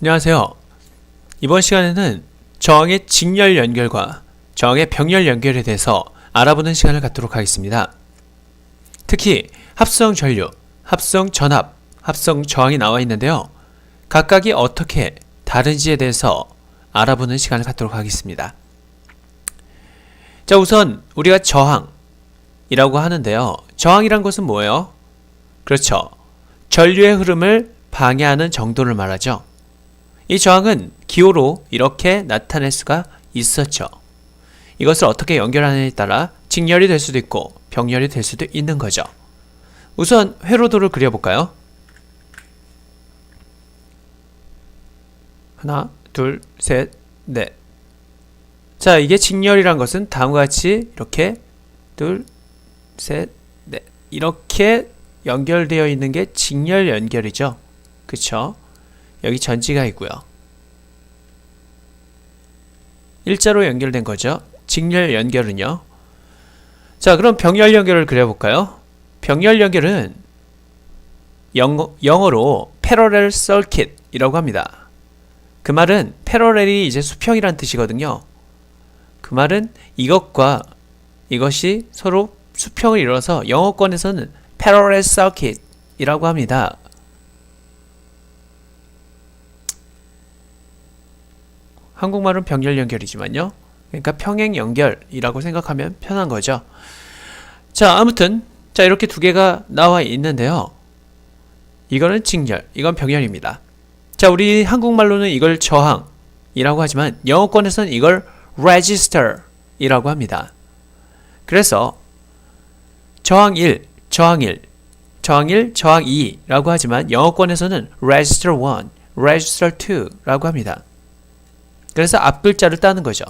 안녕하세요. 이번 시간에는 저항의 직렬 연결과 저항의 병렬 연결에 대해서 알아보는 시간을 갖도록 하겠습니다. 특히 합성 전류, 합성 전압, 합성 저항이 나와 있는데요. 각각이 어떻게 다른지에 대해서 알아보는 시간을 갖도록 하겠습니다. 자, 우선 우리가 저항이라고 하는데요. 저항이란 것은 뭐예요? 그렇죠. 전류의 흐름을 방해하는 정도를 말하죠. 이 저항은 기호로 이렇게 나타낼 수가 있었죠. 이것을 어떻게 연결하느냐에 따라 직렬이 될 수도 있고 병렬이 될 수도 있는 거죠. 우선 회로도를 그려볼까요? 하나, 둘, 셋, 넷. 자, 이게 직렬이란 것은 다음과 같이 이렇게 둘, 셋, 넷 이렇게 연결되어 있는 게 직렬 연결이죠. 그쵸? 여기 전지가 있고요. 일자로 연결된 거죠. 직렬 연결은요. 자, 그럼 병렬 연결을 그려볼까요? 병렬 연결은 영어로 parallel circuit 이라고 합니다. 그 말은 패러렐이 이제 수평이란 뜻이거든요. 그 말은 이것과 이것이 서로 수평을 이뤄서 영어권에서는 parallel circuit 이라고 합니다. 한국말은 병렬 연결이지만요. 그러니까 평행 연결이라고 생각하면 편한 거죠. 자, 아무튼 자, 이렇게 두 개가 나와 있는데요. 이거는 직렬, 이건 병렬입니다. 자, 우리 한국말로는 이걸 저항이라고 하지만 영어권에서는 이걸 resistor이라고 합니다. 그래서 저항 1, 저항 1, 저항 1, 저항 2라고 하지만 영어권에서는 resistor 1, resistor 2라고 합니다. 그래서 앞글자를 따는 거죠.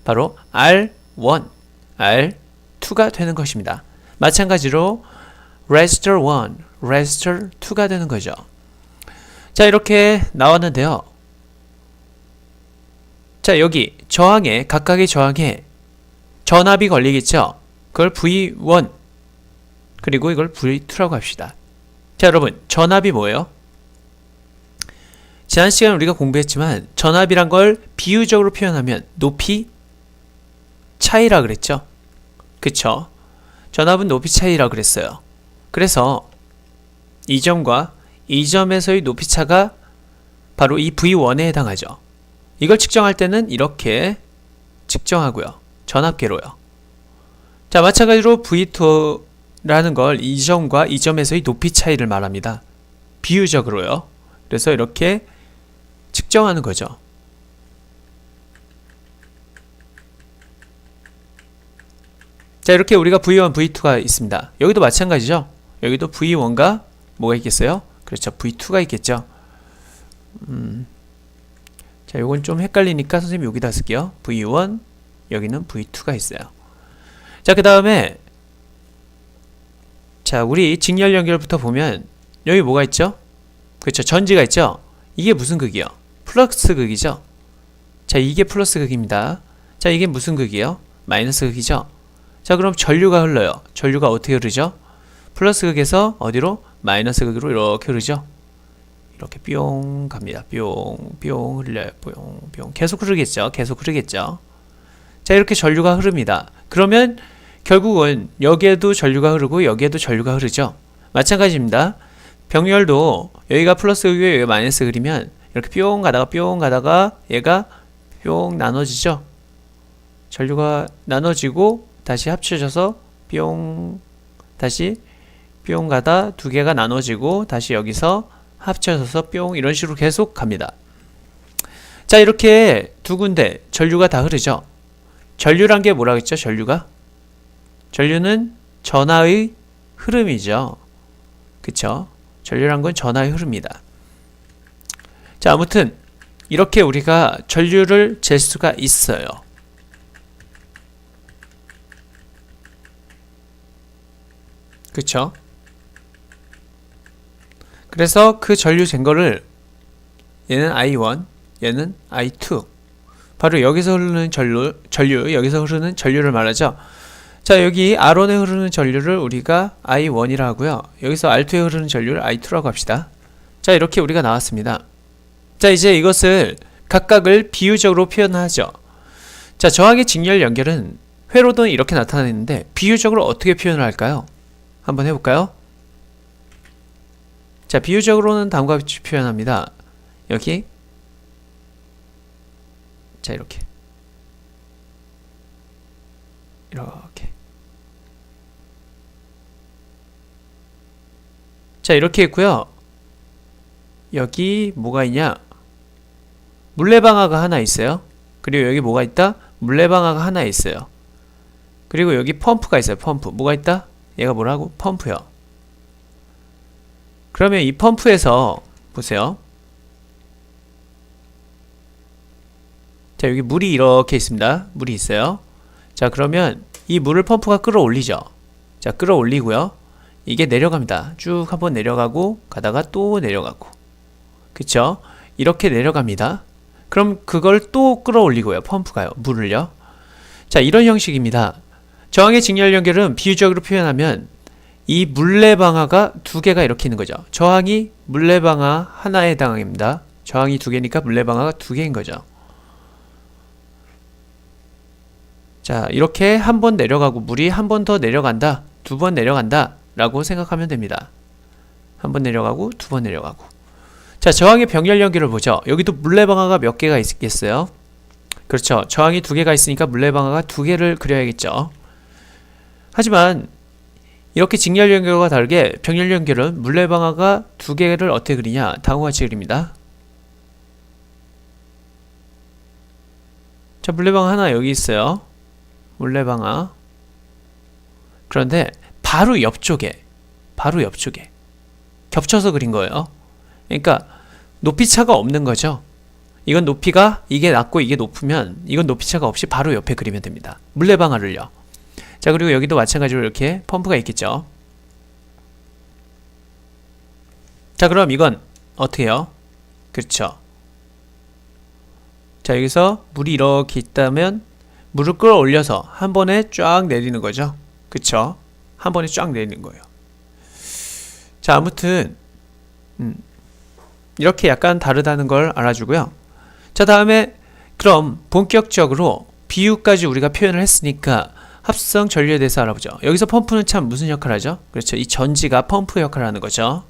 바로 R1, R2가 되는 것입니다. 마찬가지로 resistor 1, resistor 2가 되는 거죠. 자, 이렇게 나왔는데요. 자, 여기 저항에 각각의 저항에 전압이 걸리겠죠. 그걸 V1 그리고 이걸 V2라고 합시다. 자, 여러분 전압이 뭐예요? 지난 시간에 우리가 공부했지만 전압이란 걸 비유적으로 표현하면 높이 차이라 그랬죠. 그쵸? 전압은 높이 차이라 그랬어요. 그래서 이 점과 이 점에서의 높이 차가 바로 이 V1에 해당하죠. 이걸 측정할 때는 이렇게 측정하고요. 전압계로요. 자, 마찬가지로 V2라는 걸 이 점과 이 점에서의 높이 차이를 말합니다. 비유적으로요. 그래서 이렇게 측정하는 거죠. 자, 이렇게 우리가 V1, V2가 있습니다. 여기도 마찬가지죠. 여기도 V1과 뭐가 있겠어요? 그렇죠. V2가 있겠죠. 자, 요건 좀 헷갈리니까 선생님이 여기다 쓸게요. V1, 여기는 V2가 있어요. 자, 그 다음에 자, 우리 직렬 연결부터 보면 여기 뭐가 있죠? 그렇죠. 전지가 있죠. 이게 무슨 극이요? 플러스 극이죠. 자, 이게 플러스 극입니다. 자, 이게 무슨 극이요? 마이너스 극이죠. 자, 그럼 전류가 흘러요. 전류가 어떻게 흐르죠? 플러스 극에서 어디로? 마이너스 극으로 이렇게 흐르죠. 이렇게 뿅 갑니다. 뿅, 뿅 흘려요. 뿅, 뿅. 계속 흐르겠죠. 계속 흐르겠죠. 자, 이렇게 전류가 흐릅니다. 그러면 결국은 여기에도 전류가 흐르고 여기에도 전류가 흐르죠. 마찬가지입니다. 병렬도 여기가 플러스 극이고 여기가 마이너스 극이면 이렇게 뿅 가다가 얘가 뿅 나눠지죠. 전류가 나눠지고 다시 합쳐져서 뿅 다시 뿅 가다 두 개가 나눠지고 다시 여기서 합쳐져서 뿅 이런 식으로 계속 갑니다. 자, 이렇게 두 군데 전류가 다 흐르죠. 전류란 게 뭐라고 했죠? 전류는 전하의 흐름이죠. 그쵸? 전류란 건 전하의 흐름입니다. 자, 아무튼 이렇게 우리가 전류를 잴 수가 있어요. 그쵸? 그래서 그 전류 잰 거를 얘는 I1, 얘는 I2 바로 여기서 흐르는 전류 여기서 흐르는 전류를 말하죠. 자, 여기 R1에 흐르는 전류를 우리가 I1이라 하고요. 여기서 R2에 흐르는 전류를 I2라고 합시다. 자, 이렇게 우리가 나왔습니다. 자, 이제 이것을 각각을 비유적으로 표현하죠. 자, 저항의 직렬 연결은 회로는 이렇게 나타나는데 비유적으로 어떻게 표현을 할까요? 한번 해볼까요? 자, 비유적으로는 다음과 같이 표현합니다. 여기, 자, 이렇게 자, 이렇게 있고요. 여기 뭐가 있냐? 물레방아가 하나 있어요. 그리고 여기 뭐가 있다? 물레방아가 하나 있어요. 그리고 여기 펌프가 있어요. 펌프. 뭐가 있다? 얘가 뭐라고? 펌프요. 그러면 이 펌프에서 보세요. 자, 여기 물이 이렇게 있습니다. 물이 있어요. 자, 그러면 이 물을 펌프가 끌어올리죠. 자, 끌어올리고요. 이게 내려갑니다. 쭉 한번 내려가고 가다가 또 내려가고. 그쵸? 이렇게 내려갑니다. 그럼 그걸 또 끌어올리고요. 펌프가요. 물을요. 자, 이런 형식입니다. 저항의 직렬 연결은 비유적으로 표현하면 이 물레방아가 두 개가 이렇게 있는 거죠. 저항이 물레방아 하나에 해당합니다. 저항이 두 개니까 물레방아가 두 개인 거죠. 자, 이렇게 한 번 내려가고 물이 한 번 더 내려간다. 두 번 내려간다. 라고 생각하면 됩니다. 한 번 내려가고 두 번 내려가고. 자, 저항의 병렬 연결을 보죠. 여기도 물레방아가 몇 개가 있겠어요? 그렇죠. 저항이 두 개가 있으니까 물레방아가 두 개를 그려야겠죠. 하지만 이렇게 직렬 연결과 다르게 병렬 연결은 물레방아가 두 개를 어떻게 그리냐? 다음과 같이 그립니다. 자, 물레방아 하나 여기 있어요. 물레방아. 그런데 바로 옆쪽에 겹쳐서 그린 거예요. 그러니까 높이차가 없는 거죠. 이건 높이가 이게 낮고 이게 높으면 이건 높이차가 없이 바로 옆에 그리면 됩니다. 물레방아를요. 자, 그리고 여기도 마찬가지로 이렇게 펌프가 있겠죠. 자, 그럼 이건 어떻게 해요? 그렇죠. 자, 여기서 물이 이렇게 있다면 물을 끌어올려서 한 번에 쫙 내리는 거죠. 그쵸? 한 번에 쫙 내리는 거예요. 자, 아무튼 이렇게 약간 다르다는 걸 알아주고요. 자, 다음에 그럼 본격적으로 비유까지 우리가 표현을 했으니까 합성 전류에 대해서 알아보죠. 여기서 펌프는 참 무슨 역할을 하죠? 그렇죠. 이 전지가 펌프 역할을 하는 거죠.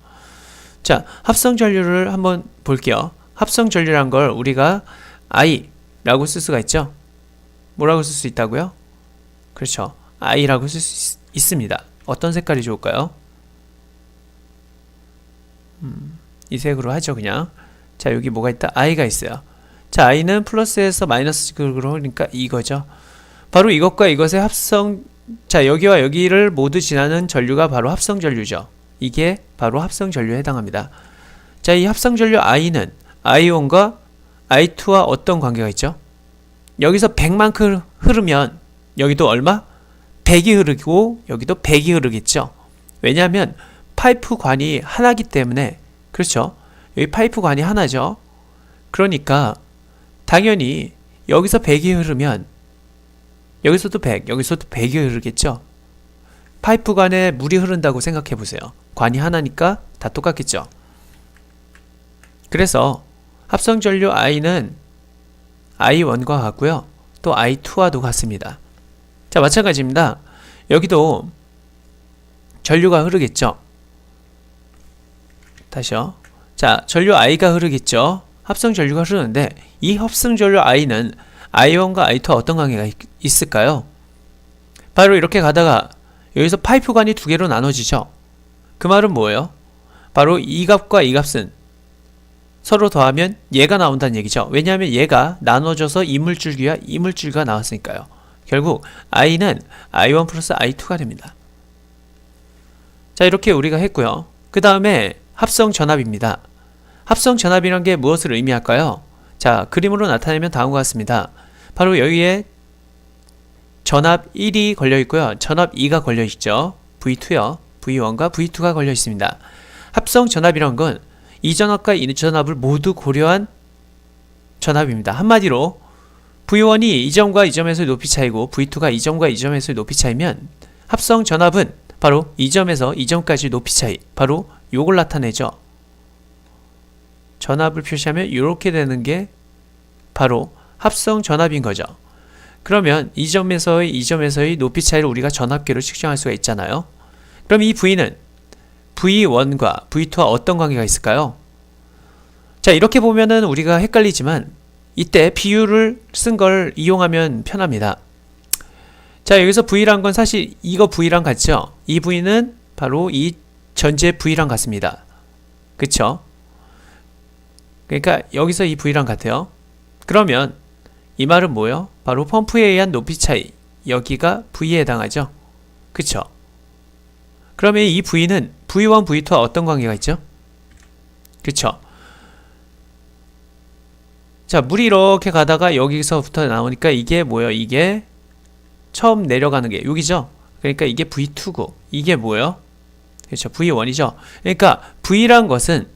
자, 합성 전류를 한번 볼게요. 합성 전류란 걸 우리가 I라고 쓸 수가 있죠. 뭐라고 쓸 수 있다고요? 그렇죠. I라고 쓸 수 있습니다. 어떤 색깔이 좋을까요? 이 색으로 하죠, 그냥. 자, 여기 뭐가 있다? I가 있어요. 자, I는 플러스에서 마이너스로 그러니까 이거죠. 바로 이것과 이것의 합성, 자, 여기와 여기를 모두 지나는 전류가 바로 합성 전류죠. 이게 바로 합성 전류에 해당합니다. 자, 이 합성 전류 I는 I1과 I2와 어떤 관계가 있죠? 여기서 100만큼 흐르면 여기도 얼마? 100이 흐르고 여기도 100이 흐르겠죠. 왜냐하면 파이프 관이 하나기 때문에. 그렇죠. 여기 파이프 관이 하나죠. 그러니까 당연히 여기서 100이 흐르면 여기서도 100, 여기서도 100이 흐르겠죠. 파이프 관에 물이 흐른다고 생각해 보세요. 관이 하나니까 다 똑같겠죠. 그래서 합성 전류 I는 I1과 같고요. 또 I2와도 같습니다. 자, 마찬가지입니다. 여기도 전류가 흐르겠죠. 다시요. 자, 전류 I가 흐르겠죠. 합성 전류가 흐르는데 이 합성 전류 I는 I1과 I2와 어떤 관계가 있을까요? 바로 이렇게 가다가 여기서 파이프관이 두 개로 나눠지죠. 그 말은 뭐예요? 바로 이 값과 이 값은 서로 더하면 얘가 나온다는 얘기죠. 왜냐하면 얘가 나눠져서 이물줄기와 이물줄기가 나왔으니까요. 결국 I는 I1 플러스 I2가 됩니다. 자, 이렇게 우리가 했고요. 그 다음에 합성 전압입니다. 합성 전압이란 게 무엇을 의미할까요? 자, 그림으로 나타내면 다음과 같습니다. 바로 여기에 전압 1이 걸려 있고요. 전압 2가 걸려 있죠. V2요. V1과 V2가 걸려 있습니다. 합성 전압이란 건 이 전압과 이 전압을 모두 고려한 전압입니다. 한마디로 V1이 이 점과 이 점에서의 높이 차이고 V2가 이 점과 이 점에서의 높이 차이면 합성 전압은 바로 이 점에서 이 점까지 높이 차이, 바로 요걸 나타내죠. 전압을 표시하면 이렇게 되는 게 바로 합성 전압인 거죠. 그러면 이 점에서의 높이 차이를 우리가 전압계로 측정할 수가 있잖아요. 그럼 이 V는 V1과 V2와 어떤 관계가 있을까요? 자, 이렇게 보면은 우리가 헷갈리지만 이때 비율을 쓴 걸 이용하면 편합니다. 자, 여기서 V란 건 사실 이거 V랑 같죠? 이 V는 바로 이 전체 V랑 같습니다. 그쵸? 그러니까 여기서 이 V랑 같아요. 그러면 이 말은 뭐예요? 바로 펌프에 의한 높이 차이, 여기가 V에 해당하죠? 그쵸? 그러면 이 V는 V1, V2와 어떤 관계가 있죠? 그쵸? 자, 물이 이렇게 가다가 여기서부터 나오니까 이게 뭐예요? 이게 처음 내려가는 게 여기죠? 그러니까 이게 V2고 이게 뭐예요? 그렇죠? V1이죠? 그러니까 V란 것은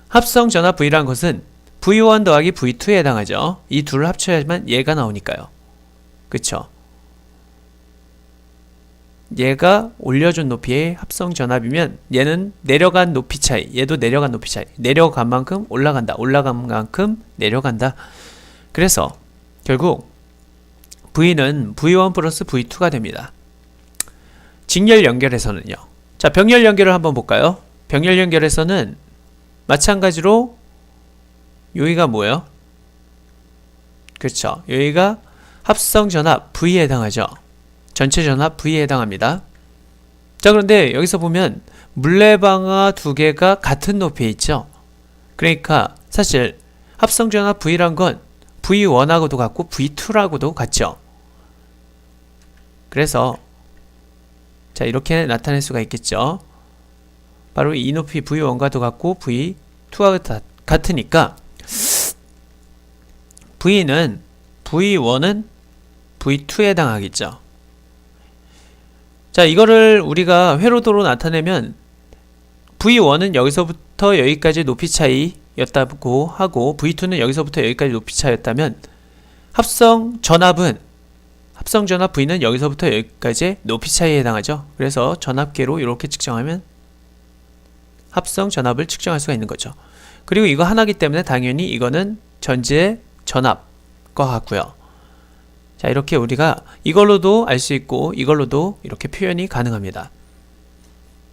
합성 전압 V란 것은 V1 더하기 V2에 해당하죠? 이 둘을 합쳐야지만 얘가 나오니까요. 그쵸? 얘가 올려준 높이의 합성 전압이면 얘는 내려간 높이 차이, 얘도 내려간 높이 차이, 내려간 만큼 올라간다, 올라간 만큼 내려간다. 그래서 결국 V는 V1 플러스 V2가 됩니다. 직렬 연결에서는요. 자, 병렬 연결을 한번 볼까요? 병렬 연결에서는 마찬가지로 여기가 뭐예요? 그렇죠. 여기가 합성 전압 V에 해당하죠. 전체 전압 V에 해당합니다. 자, 그런데 여기서 보면 물레방아 두 개가 같은 높이에 있죠. 그러니까 사실 합성 전압 V란 건 V1하고도 같고 V2라고도 같죠. 그래서 자, 이렇게 나타낼 수가 있겠죠. 바로 이 높이 V1과도 같고 V2와 같으니까 V1은 V2에 해당하겠죠. 자, 이거를 우리가 회로도로 나타내면 V1은 여기서부터 여기까지 높이 차이였다고 하고 V2는 여기서부터 여기까지 높이 차이였다면 합성 전압 V는 여기서부터 여기까지 높이 차이에 해당하죠. 그래서 전압계로 이렇게 측정하면 합성 전압을 측정할 수가 있는 거죠. 그리고 이거 하나기 때문에 당연히 이거는 전지의 전압과 같고요. 자, 이렇게 우리가 이걸로도 알 수 있고 이걸로도 이렇게 표현이 가능합니다.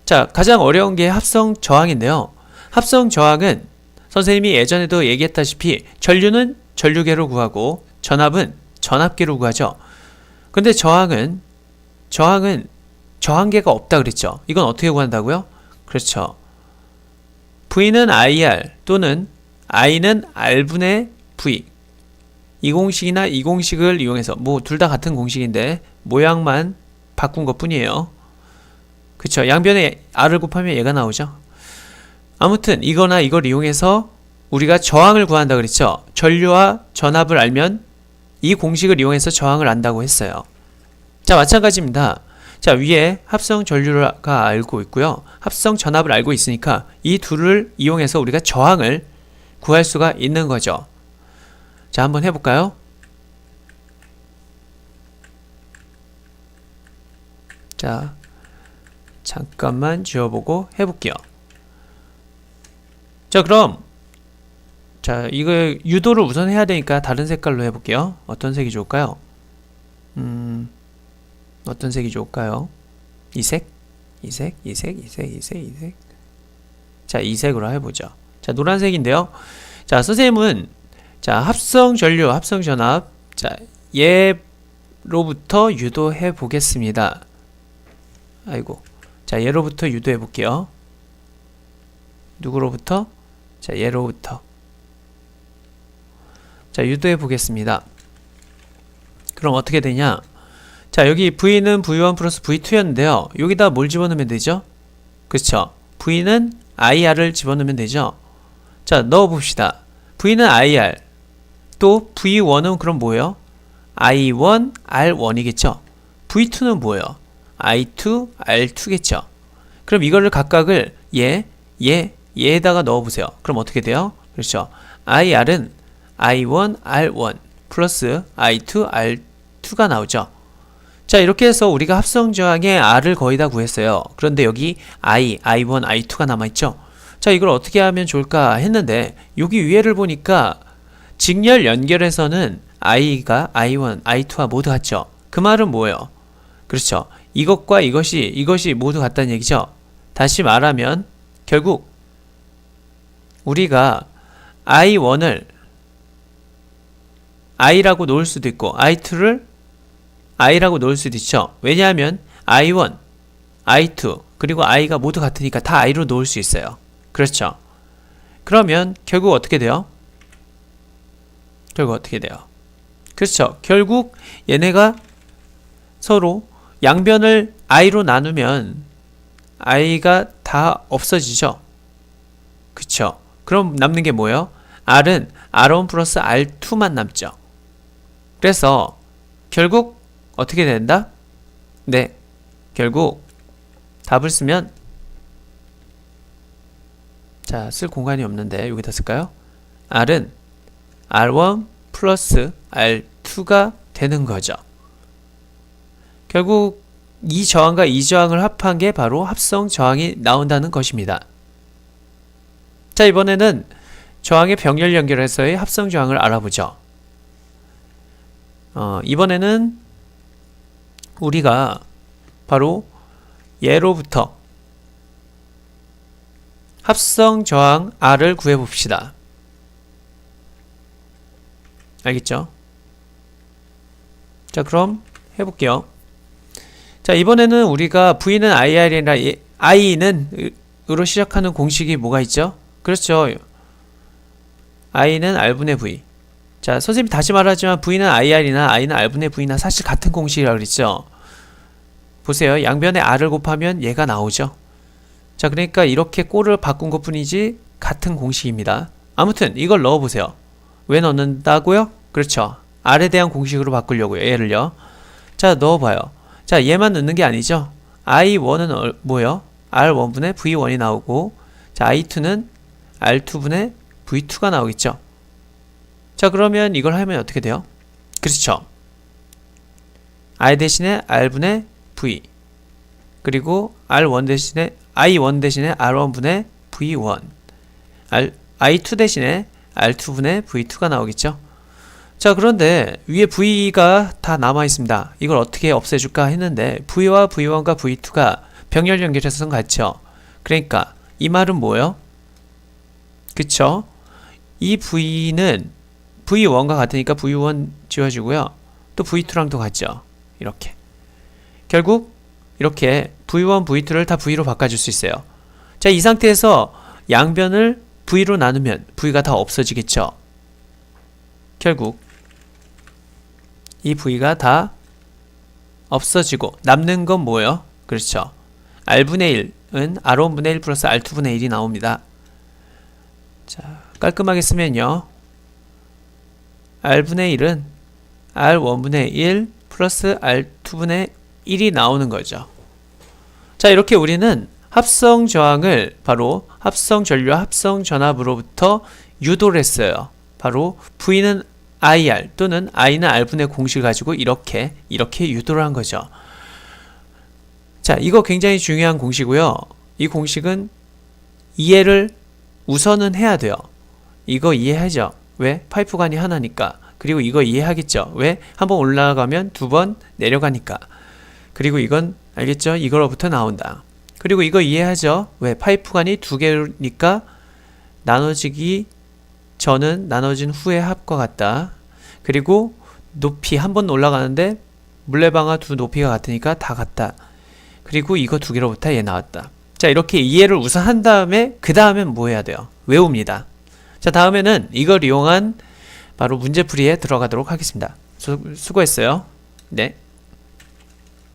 자, 가장 어려운 게 합성 저항인데요. 합성 저항은 선생님이 예전에도 얘기했다시피 전류는 전류계로 구하고 전압은 전압계로 구하죠. 근데 저항은 저항계가 없다 그랬죠. 이건 어떻게 구한다고요? 그렇죠. V는 IR 또는 I는 R분의 V, 이 공식이나 이 공식을 이용해서 뭐 둘 다 같은 공식인데 모양만 바꾼 것 뿐이에요. 그쵸? 양변에 R을 곱하면 얘가 나오죠. 아무튼 이거나 이걸 이용해서 우리가 저항을 구한다 그랬죠. 전류와 전압을 알면 이 공식을 이용해서 저항을 안다고 했어요. 자, 마찬가지입니다. 자, 위에 합성 전류가 알고 있고요. 합성 전압을 알고 있으니까 이 둘을 이용해서 우리가 저항을 구할 수가 있는 거죠. 자, 한번 해볼까요? 자, 잠깐만 지워보고 해볼게요. 자, 그럼 자, 이거 유도를 우선 해야 되니까 다른 색깔로 해볼게요. 어떤 색이 좋을까요? 어떤 색이 좋을까요? 이 색? 이 색? 이 색? 이 색? 이 색? 이 색? 자, 이 색으로 해보죠. 자, 노란색인데요. 자, 선생님은 자, 합성 전류, 합성 전압. 자, 얘로부터 유도해 보겠습니다. 아이고. 자, 얘로부터 유도해 볼게요. 누구로부터? 자, 얘로부터. 자, 유도해 보겠습니다. 그럼 어떻게 되냐? 자, 여기 V는 V1 플러스 V2였는데요. 여기다 뭘 집어넣으면 되죠? 그쵸? V는 IR을 집어넣으면 되죠? 자, 넣어봅시다. V는 IR. 또 V1은 그럼 뭐예요? I1, R1이겠죠? V2는 뭐예요? I2, R2겠죠? 그럼 이거를 각각을 얘에다가 넣어보세요. 그럼 어떻게 돼요? 그렇죠? IR은 I1, R1 플러스 I2, R2가 나오죠. 자, 이렇게 해서 우리가 합성 저항의 R을 거의 다 구했어요. 그런데 여기 I1, I2가 남아있죠? 자, 이걸 어떻게 하면 좋을까 했는데 여기 위에를 보니까 직렬 연결에서는 i가 i1, i2와 모두 같죠. 그 말은 뭐예요? 그렇죠. 이것과 이것이 모두 같다는 얘기죠. 다시 말하면 결국 우리가 i1을 i라고 놓을 수도 있고 i2를 i라고 놓을 수도 있죠. 왜냐하면 i1, i2 그리고 i가 모두 같으니까 다 i로 놓을 수 있어요. 그렇죠. 그러면 결국 어떻게 돼요? 그렇죠. 결국 얘네가 서로 양변을 i로 나누면 i가 다 없어지죠. 그쵸. 그럼 남는 게 뭐예요? r은 r1 플러스 r2만 남죠. 그래서 결국 어떻게 된다? 네, 결국 답을 쓰면 자, 쓸 공간이 없는데 여기다 쓸까요? r은 r1 플러스 r2가 되는 거죠. 결국 이 저항과 이 저항을 합한 게 바로 합성 저항이 나온다는 것입니다. 자, 이번에는 저항의 병렬 연결해서의 합성 저항을 알아보죠. 이번에는 우리가 바로 얘로부터 합성 저항 R을 구해봅시다. 알겠죠? 자, 그럼 해볼게요. 자, 이번에는 우리가 V는 IR이나 I는 으로 시작하는 공식이 뭐가 있죠? 그렇죠. I는 R분의 V. 자, 선생님이 다시 말하지만 V는 IR이나 I는 R분의 V나 사실 같은 공식이라고 그랬죠. 보세요. 양변에 R을 곱하면 얘가 나오죠. 자, 그러니까 이렇게 꼴을 바꾼 것 뿐이지 같은 공식입니다. 아무튼 이걸 넣어보세요. 왜 넣는다고요? 그렇죠. R에 대한 공식으로 바꾸려고요. 얘를요. 자, 넣어봐요. 자, 얘만 넣는 게 아니죠. I1은 뭐예요? R1분의 V1이 나오고, 자, I2는 R2분의 V2가 나오겠죠. 자, 그러면 이걸 하면 어떻게 돼요? 그렇죠. I 대신에 R분의 V, 그리고 R1 대신에 I1 대신에 R1분의 V1, I2 대신에 R2분의 V2가 나오겠죠. 자, 그런데 위에 V가 다 남아있습니다. 이걸 어떻게 없애줄까 했는데 V와 V1과 V2가 병렬 연결해서는 같죠. 그러니까 이 말은 뭐예요? 그쵸? 이 V는 V1과 같으니까 V1 지워주고요. 또 V2랑도 같죠. 이렇게. 결국 이렇게 V1, V2를 다 V로 바꿔줄 수 있어요. 자, 이 상태에서 양변을 V로 나누면 V가 다 없어지겠죠. 결국 이 V가 다 없어지고 남는 건 뭐예요? 그렇죠. R분의 1은 R1분의 1 플러스 R2분의 1이 나옵니다. 자, 깔끔하게 쓰면요. R분의 1은 R1분의 1 플러스 R2분의 1이 나오는 거죠. 자, 이렇게 우리는 합성 저항을 바로 합성 전류와 합성 전압으로부터 유도를 했어요. 바로 V는 IR 또는 I는 R분의 공식을 가지고 이렇게 유도를 한 거죠. 자, 이거 굉장히 중요한 공식이고요. 이 공식은 이해를 우선은 해야 돼요. 이거 이해하죠? 왜? 파이프관이 하나니까. 그리고 이거 이해하겠죠? 왜? 한번 올라가면 두 번 내려가니까. 그리고 이건 알겠죠? 이거로부터 나온다. 그리고 이거 이해하죠? 왜? 파이프관이 두 개니까 나눠지기 전은 나눠진 후의 합과 같다. 그리고 높이 한 번 올라가는데 물레방아 두 높이가 같으니까 다 같다. 그리고 이거 두 개로부터 얘 나왔다. 자, 이렇게 이해를 우선 한 다음에 그 다음엔 뭐 해야 돼요? 외웁니다. 자, 다음에는 이걸 이용한 바로 문제풀이에 들어가도록 하겠습니다. 수고했어요. 네.